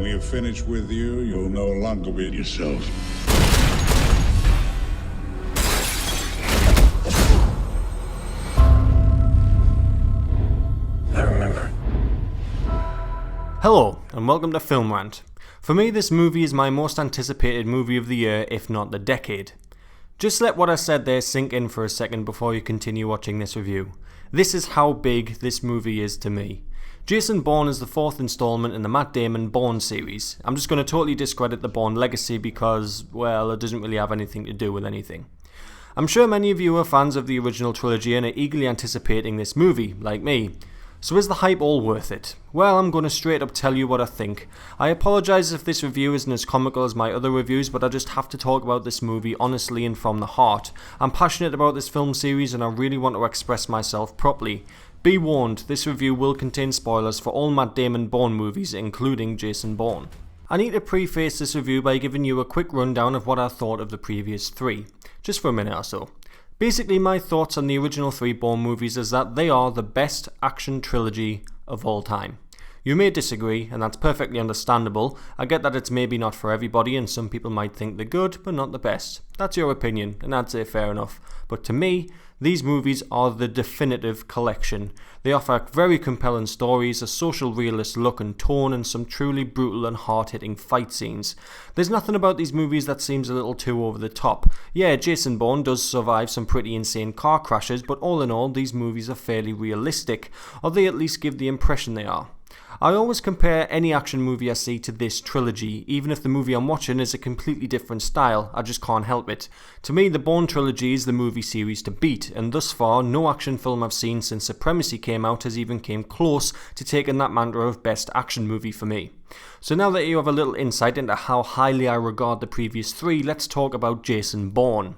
we have finished with you, you'll no longer be yourself. I remember. Hello, and welcome to Film Rant. For me, this movie is my most anticipated movie of the year, if not the decade. Just let what I said there sink in for a second before you continue watching this review. This is how big this movie is to me. Jason Bourne is the fourth installment in the Matt Damon Bourne series. I'm just going to totally discredit the Bourne legacy because, well, it doesn't really have anything to do with anything. I'm sure many of you are fans of the original trilogy and are eagerly anticipating this movie, like me. So is the hype all worth it? Well, I'm going to straight up tell you what I think. I apologise if this review isn't as comical as my other reviews, but I just have to talk about this movie honestly and from the heart. I'm passionate about this film series and I really want to express myself properly. Be warned, this review will contain spoilers for all Matt Damon Bourne movies, including Jason Bourne. I need to preface this review by giving you a quick rundown of what I thought of the previous three, just for a minute or so. Basically, my thoughts on the original three Bourne movies is that they are the best action trilogy of all time. You may disagree, and that's perfectly understandable. I get that it's maybe not for everybody, and some people might think they're good, but not the best. That's your opinion, and I'd say fair enough. But to me, these movies are the definitive collection. They offer very compelling stories, a social realist look and tone, and some truly brutal and hard-hitting fight scenes. There's nothing about these movies that seems a little too over the top. Yeah, Jason Bourne does survive some pretty insane car crashes, but all in all, these movies are fairly realistic, or they at least give the impression they are. I always compare any action movie I see to this trilogy, even if the movie I'm watching is a completely different style, I just can't help it. To me, the Bourne trilogy is the movie series to beat, and thus far, no action film I've seen since Supremacy came out has even came close to taking that mantra of best action movie for me. So now that you have a little insight into how highly I regard the previous three, let's talk about Jason Bourne.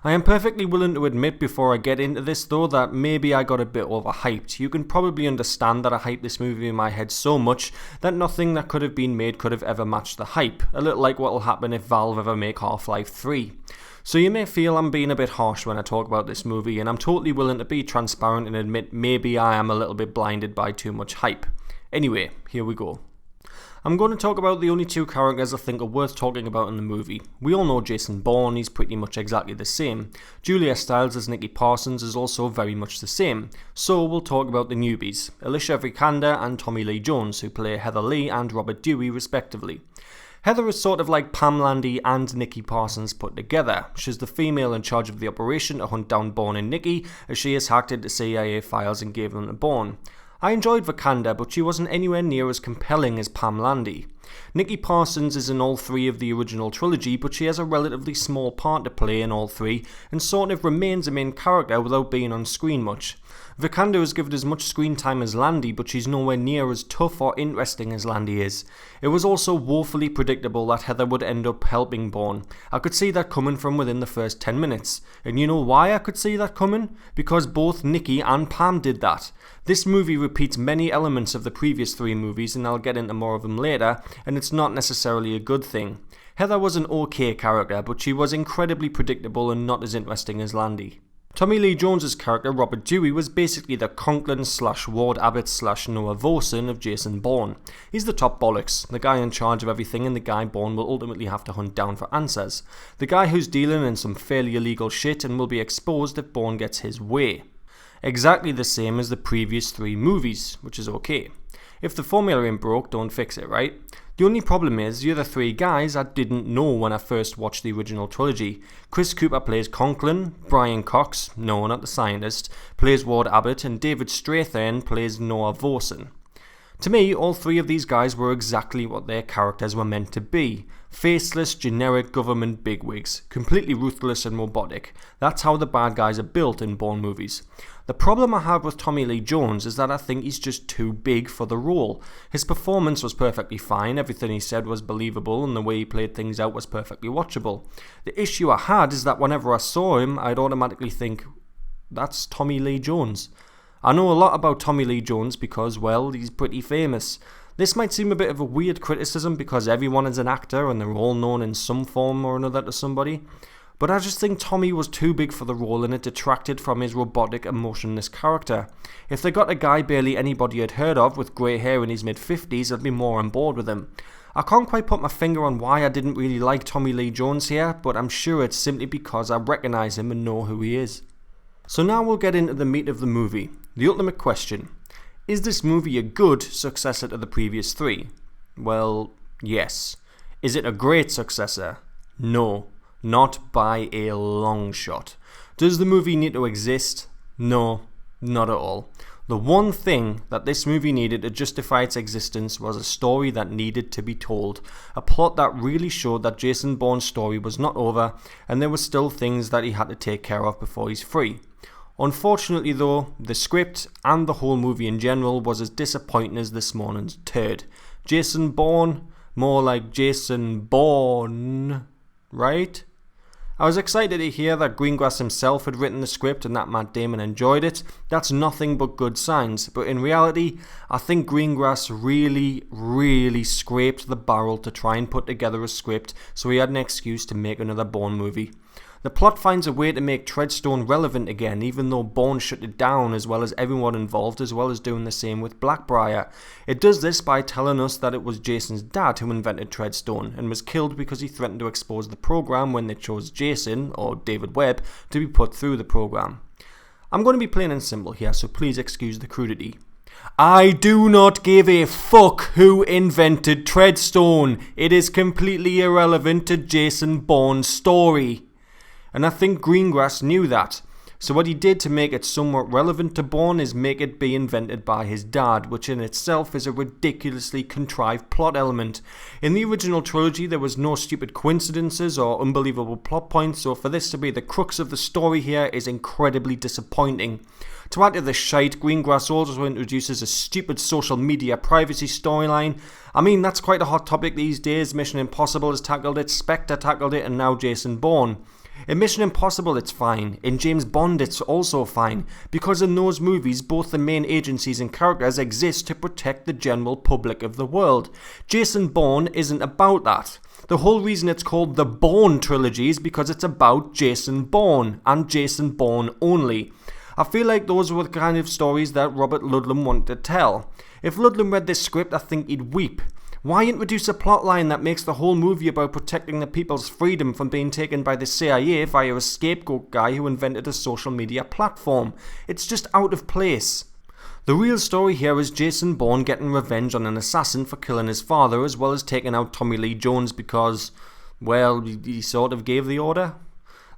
I am perfectly willing to admit before I get into this though that maybe I got a bit overhyped. You can probably understand that I hyped this movie in my head so much that nothing that could have been made could have ever matched the hype. A little like what will happen if Valve ever make Half-Life 3. So you may feel I'm being a bit harsh when I talk about this movie, and I'm totally willing to be transparent and admit maybe I am a little bit blinded by too much hype. Anyway, here we go. I'm going to talk about the only two characters I think are worth talking about in the movie. We all know Jason Bourne, he's pretty much exactly the same. Julia Stiles as Nikki Parsons is also very much the same. So we'll talk about the newbies, Alicia Vikander and Tommy Lee Jones, who play Heather Lee and Robert Dewey respectively. Heather is sort of like Pam Landy and Nikki Parsons put together. She's the female in charge of the operation to hunt down Bourne and Nikki, as she has hacked into CIA files and gave them to Bourne. I enjoyed Vikander, but she wasn't anywhere near as compelling as Pam Landy. Nikki Parsons is in all three of the original trilogy, but she has a relatively small part to play in all three, and sort of remains a main character without being on screen much. Vikander is given as much screen time as Landy, but she's nowhere near as tough or interesting as Landy is. It was also woefully predictable that Heather would end up helping Bourne. I could see that coming from within the first 10 minutes. And you know why I could see that coming? Because both Nikki and Pam did that. This movie repeats many elements of the previous three movies, and I'll get into more of them later, and it's not necessarily a good thing. Heather was an okay character, but she was incredibly predictable and not as interesting as Landy. Tommy Lee Jones' character Robert Dewey was basically the Conklin / Ward Abbott / Noah Vosen of Jason Bourne. He's the top bollocks, the guy in charge of everything and the guy Bourne will ultimately have to hunt down for answers. The guy who's dealing in some fairly illegal shit and will be exposed if Bourne gets his way. Exactly the same as the previous three movies, which is okay. If the formula ain't broke, don't fix it, right? The only problem is, the other three guys I didn't know when I first watched the original trilogy. Chris Cooper plays Conklin, Brian Cox, no, not the scientist, plays Ward Abbott, and David Strathairn plays Noah Vosen. To me, all three of these guys were exactly what their characters were meant to be. Faceless, generic government bigwigs, completely ruthless and robotic. That's how the bad guys are built in Bourne movies. The problem I have with Tommy Lee Jones is that I think he's just too big for the role. His performance was perfectly fine, everything he said was believable, and the way he played things out was perfectly watchable. The issue I had is that whenever I saw him, I'd automatically think, that's Tommy Lee Jones. I know a lot about Tommy Lee Jones because, well, he's pretty famous. This might seem a bit of a weird criticism because everyone is an actor and they're all known in some form or another to somebody. but I just think Tommy was too big for the role and it detracted from his robotic, emotionless character. If they got a guy barely anybody had heard of with grey hair in his mid-50s, I'd be more on board with him. I can't quite put my finger on why I didn't really like Tommy Lee Jones here, but I'm sure it's simply because I recognise him and know who he is. So now we'll get into the meat of the movie, the ultimate question. Is this movie a good successor to the previous three? Well, yes. Is it a great successor? No, not by a long shot. Does the movie need to exist? No, not at all. The one thing that this movie needed to justify its existence was a story that needed to be told. A plot that really showed that Jason Bourne's story was not over and there were still things that he had to take care of before he's free. Unfortunately though, the script and the whole movie in general was as disappointing as this morning's turd. Jason Bourne, more like Jason Bourne, right? I was excited to hear that Greengrass himself had written the script and that Matt Damon enjoyed it. That's nothing but good signs, but in reality, I think Greengrass really scraped the barrel to try and put together a script so he had an excuse to make another Bourne movie. The plot finds a way to make Treadstone relevant again, even though Bourne shut it down as well as everyone involved, as well as doing the same with Blackbriar. It does this by telling us that it was Jason's dad who invented Treadstone and was killed because he threatened to expose the program when they chose Jason, or David Webb, to be put through the program. I'm going to be plain and simple here, so please excuse the crudity. I do not give a fuck who invented Treadstone. It is completely irrelevant to Jason Bourne's story. And I think Greengrass knew that. So what he did to make it somewhat relevant to Bourne is make it be invented by his dad, which in itself is a ridiculously contrived plot element. In the original trilogy there was no stupid coincidences or unbelievable plot points, so for this to be the crux of the story here is incredibly disappointing. To add to the shite, Greengrass also introduces a stupid social media privacy storyline. I mean, that's quite a hot topic these days. Mission Impossible has tackled it, Spectre tackled it, and now Jason Bourne. In Mission Impossible it's fine, in James Bond it's also fine, because in those movies both the main agencies and characters exist to protect the general public of the world. Jason Bourne isn't about that. The whole reason it's called the Bourne trilogy is because it's about Jason Bourne, and Jason Bourne only. I feel like those were the kind of stories that Robert Ludlum wanted to tell. If Ludlum read this script, I think he'd weep. Why introduce a plotline that makes the whole movie about protecting the people's freedom from being taken by the CIA via a scapegoat guy who invented a social media platform? It's just out of place. The real story here is Jason Bourne getting revenge on an assassin for killing his father, as well as taking out Tommy Lee Jones because, well, he sort of gave the order.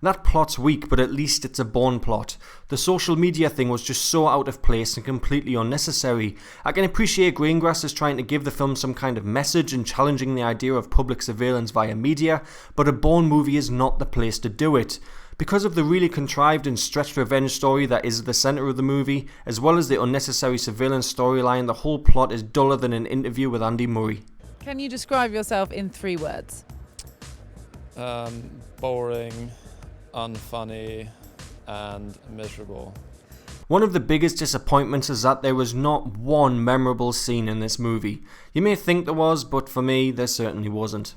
That plot's weak, but at least it's a Bourne plot. The social media thing was just so out of place and completely unnecessary. I can appreciate Greengrass is trying to give the film some kind of message and challenging the idea of public surveillance via media, but a Bourne movie is not the place to do it. Because of the really contrived and stretched revenge story that is the centre of the movie, as well as the unnecessary surveillance storyline, the whole plot is duller than an interview with Andy Murray. Can you describe yourself in 3 words? Boring, unfunny, and miserable. One of the biggest disappointments is that there was not one memorable scene in this movie. You may think there was, but for me, there certainly wasn't.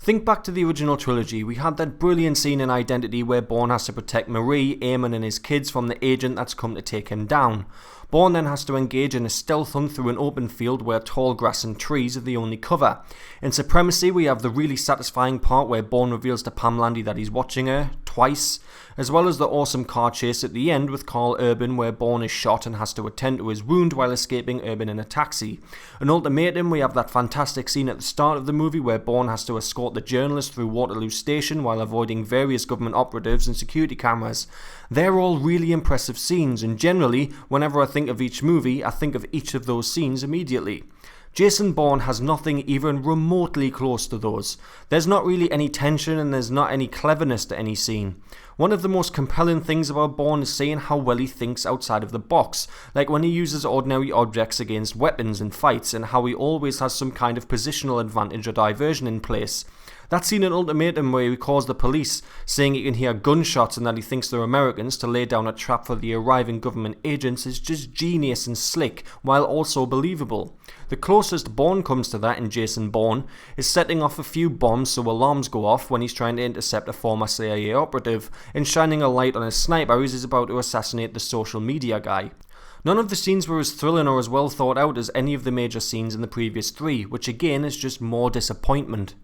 Think back to the original trilogy. We had that brilliant scene in Identity where Bourne has to protect Marie, Eamon and his kids from the agent that's come to take him down. Bourne then has to engage in a stealth hunt through an open field where tall grass and trees are the only cover. In Supremacy, we have the really satisfying part where Bourne reveals to Pam Landy that he's watching her, twice, as well as the awesome car chase at the end with Carl Urban where Bourne is shot and has to attend to his wound while escaping Urban in a taxi. In Ultimatum, we have that fantastic scene at the start of the movie where Bourne has to escort the journalist through Waterloo Station while avoiding various government operatives and security cameras. They're all really impressive scenes, and generally, whenever I think of each movie, I think of each of those scenes immediately. Jason Bourne has nothing even remotely close to those. There's not really any tension and there's not any cleverness to any scene. One of the most compelling things about Bourne is seeing how well he thinks outside of the box, like when he uses ordinary objects against weapons in fights, and how he always has some kind of positional advantage or diversion in place. That scene in Ultimatum where he calls the police, saying he can hear gunshots and that he thinks they're Americans to lay down a trap for the arriving government agents, is just genius and slick, while also believable. The closest Bourne comes to that in Jason Bourne is setting off a few bombs so alarms go off when he's trying to intercept a former CIA operative, and shining a light on a sniper as he's about to assassinate the social media guy. None of the scenes were as thrilling or as well thought out as any of the major scenes in the previous three, which again is just more disappointment.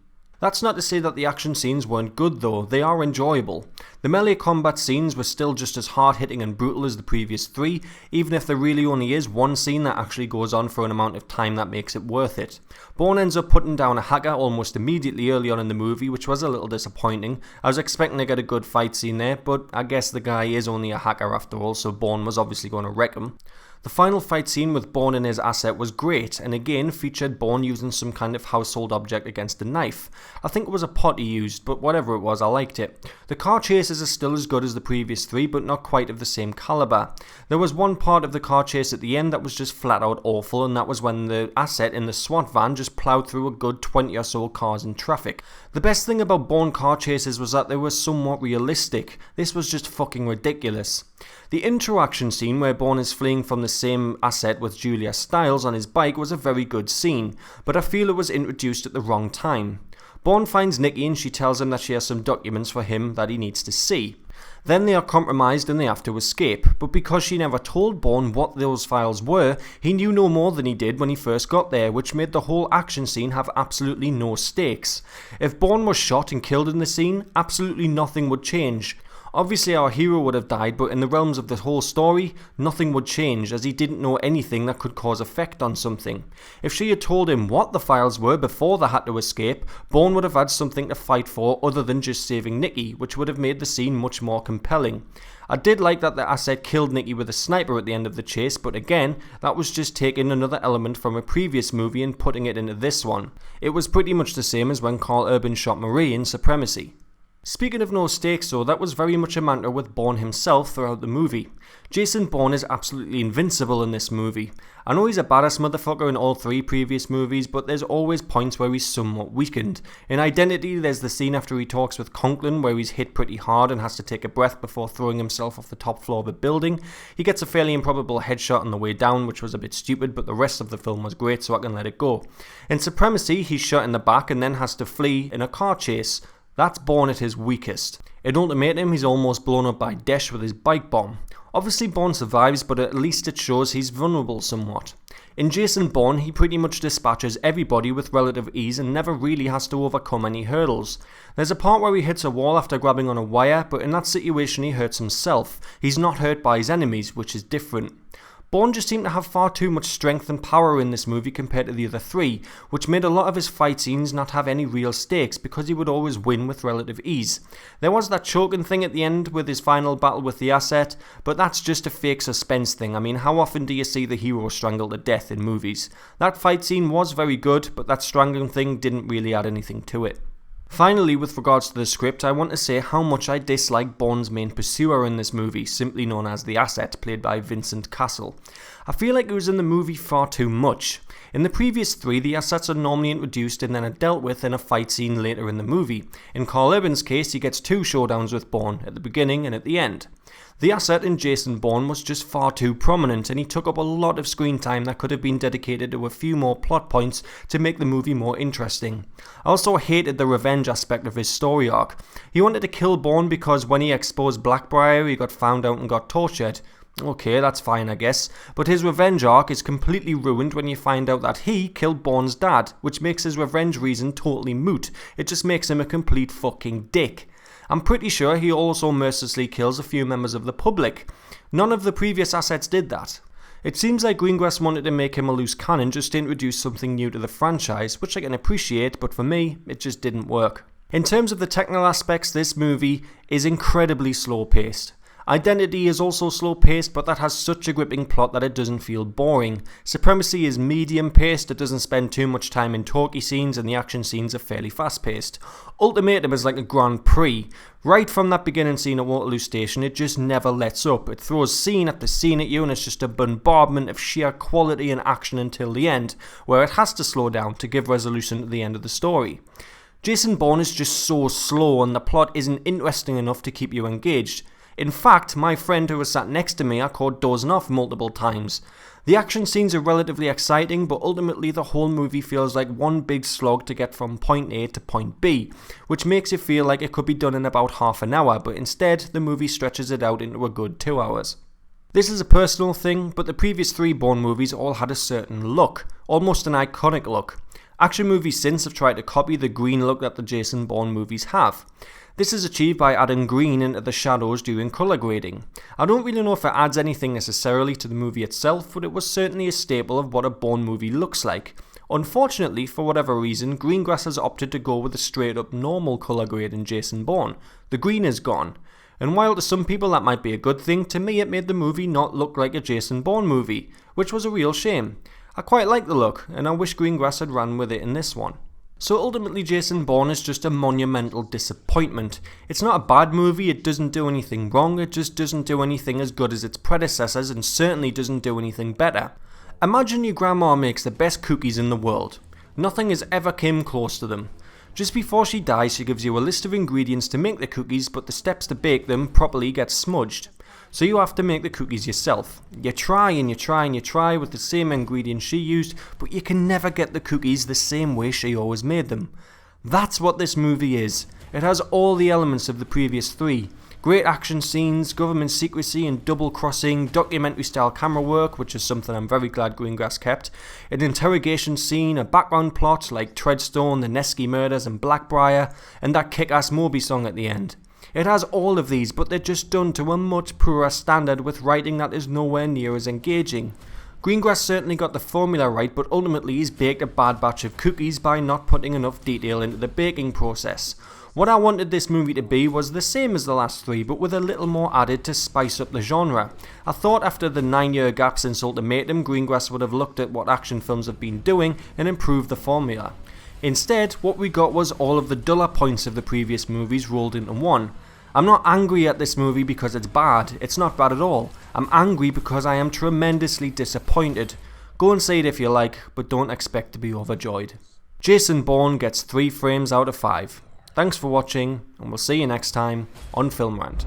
That's not to say that the action scenes weren't good though, they are enjoyable. The melee combat scenes were still just as hard-hitting and brutal as the previous three, even if there really only is one scene that actually goes on for an amount of time that makes it worth it. Bourne ends up putting down a hacker almost immediately early on in the movie, which was a little disappointing. I was expecting to get a good fight scene there, but I guess the guy is only a hacker after all, so Bourne was obviously going to wreck him. The final fight scene with Bourne and his asset was great, and again featured Bourne using some kind of household object against a knife. I think it was a pot he used, but whatever it was, I liked it. The car chases are still as good as the previous three, but not quite of the same calibre. There was one part of the car chase at the end that was just flat out awful, and that was when the asset in the SWAT van just ploughed through a good 20 or so cars in traffic. The best thing about Bourne car chases was that they were somewhat realistic. This was just fucking ridiculous. The interaction scene where Bourne is fleeing from the same asset with Julia Stiles on his bike was a very good scene, but I feel it was introduced at the wrong time. Bourne finds Nikki and she tells him that she has some documents for him that he needs to see. Then they are compromised and they have to escape, but because she never told Bourne what those files were, he knew no more than he did when he first got there, which made the whole action scene have absolutely no stakes. If Bourne was shot and killed in the scene, absolutely nothing would change. Obviously our hero would have died, but in the realms of the whole story, nothing would change as he didn't know anything that could cause effect on something. If she had told him what the files were before they had to escape, Bourne would have had something to fight for other than just saving Nikki, which would have made the scene much more compelling. I did like that the asset killed Nikki with a sniper at the end of the chase, but again, that was just taking another element from a previous movie and putting it into this one. It was pretty much the same as when Karl Urban shot Marie in Supremacy. Speaking of no stakes though, that was very much a mantra with Bourne himself throughout the movie. Jason Bourne is absolutely invincible in this movie. I know he's a badass motherfucker in all three previous movies, but there's always points where he's somewhat weakened. In Identity, there's the scene after he talks with Conklin where he's hit pretty hard and has to take a breath before throwing himself off the top floor of a building. He gets a fairly improbable headshot on the way down, which was a bit stupid, but the rest of the film was great, so I can let it go. In Supremacy, he's shot in the back and then has to flee in a car chase. That's Bourne at his weakest. In Ultimatum, he's almost blown up by Desh with his bike bomb. Obviously Bourne survives, but at least it shows he's vulnerable somewhat. In Jason Bourne, he pretty much dispatches everybody with relative ease and never really has to overcome any hurdles. There's a part where he hits a wall after grabbing on a wire, but in that situation he hurts himself. He's not hurt by his enemies, which is different. Bourne just seemed to have far too much strength and power in this movie compared to the other three, which made a lot of his fight scenes not have any real stakes because he would always win with relative ease. There was that choking thing at the end with his final battle with the asset, but that's just a fake suspense thing. I mean, how often do you see the hero strangled to death in movies? That fight scene was very good, but that strangling thing didn't really add anything to it. Finally, with regards to the script, I want to say how much I dislike Bourne's main pursuer in this movie, simply known as the Asset, played by Vincent Cassel. I feel like he was in the movie far too much. In the previous three, the assets are normally introduced and then are dealt with in a fight scene later in the movie. In Karl Urban's case, he gets two showdowns with Bourne, at the beginning and at the end. The asset in Jason Bourne was just far too prominent and he took up a lot of screen time that could have been dedicated to a few more plot points to make the movie more interesting. I also hated the revenge aspect of his story arc. He wanted to kill Bourne because when he exposed Blackbriar he got found out and got tortured. Okay, that's fine I guess, but his revenge arc is completely ruined when you find out that he killed Bourne's dad, which makes his revenge reason totally moot. It just makes him a complete fucking dick. I'm pretty sure he also mercilessly kills a few members of the public. None of the previous assets did that. It seems like Greengrass wanted to make him a loose cannon just to introduce something new to the franchise, which I can appreciate, but for me, it just didn't work. In terms of the technical aspects, this movie is incredibly slow paced. Identity is also slow paced, but that has such a gripping plot that it doesn't feel boring. Supremacy is medium paced, it doesn't spend too much time in talky scenes, and the action scenes are fairly fast paced. Ultimatum is like a Grand Prix. Right from that beginning scene at Waterloo Station, it just never lets up. It throws scene after scene at you, and it's just a bombardment of sheer quality and action until the end, where it has to slow down to give resolution to the end of the story. Jason Bourne is just so slow, and the plot isn't interesting enough to keep you engaged. In fact, my friend who was sat next to me I caught dozing off multiple times. The action scenes are relatively exciting, but ultimately the whole movie feels like one big slog to get from point A to point B, which makes it feel like it could be done in about half an hour, but instead the movie stretches it out into a good 2 hours. This is a personal thing, but the previous 3 Bourne movies all had a certain look, almost an iconic look. Action movies since have tried to copy the green look that the Jason Bourne movies have. This is achieved by adding green into the shadows during colour grading. I don't really know if it adds anything necessarily to the movie itself, but it was certainly a staple of what a Bourne movie looks like. Unfortunately, for whatever reason, Greengrass has opted to go with a straight up normal colour grade in Jason Bourne. The green is gone. And while to some people that might be a good thing, to me it made the movie not look like a Jason Bourne movie, which was a real shame. I quite like the look, and I wish Greengrass had ran with it in this one. So ultimately Jason Bourne is just a monumental disappointment. It's not a bad movie, it doesn't do anything wrong, it just doesn't do anything as good as its predecessors, and certainly doesn't do anything better. Imagine your grandma makes the best cookies in the world. Nothing has ever come close to them. Just before she dies, she gives you a list of ingredients to make the cookies, but the steps to bake them properly get smudged. So you have to make the cookies yourself. You try and you try and you try with the same ingredients she used, but you can never get the cookies the same way she always made them. That's what this movie is. It has all the elements of the previous 3. Great action scenes, government secrecy and double-crossing, documentary-style camera work, which is something I'm very glad Greengrass kept, an interrogation scene, a background plot like Treadstone, the Nesky murders and Blackbriar, and that kick-ass Moby song at the end. It has all of these, but they're just done to a much poorer standard with writing that is nowhere near as engaging. Greengrass certainly got the formula right, but ultimately he's baked a bad batch of cookies by not putting enough detail into the baking process. What I wanted this movie to be was the same as the last 3, but with a little more added to spice up the genre. I thought after the 9-year gap since Ultimatum, Greengrass would have looked at what action films have been doing and improved the formula. Instead, what we got was all of the duller points of the previous movies rolled into one. I'm not angry at this movie because it's bad, it's not bad at all. I'm angry because I am tremendously disappointed. Go and see it if you like, but don't expect to be overjoyed. Jason Bourne gets 3 frames out of 5. Thanks for watching, and we'll see you next time on Film Rant.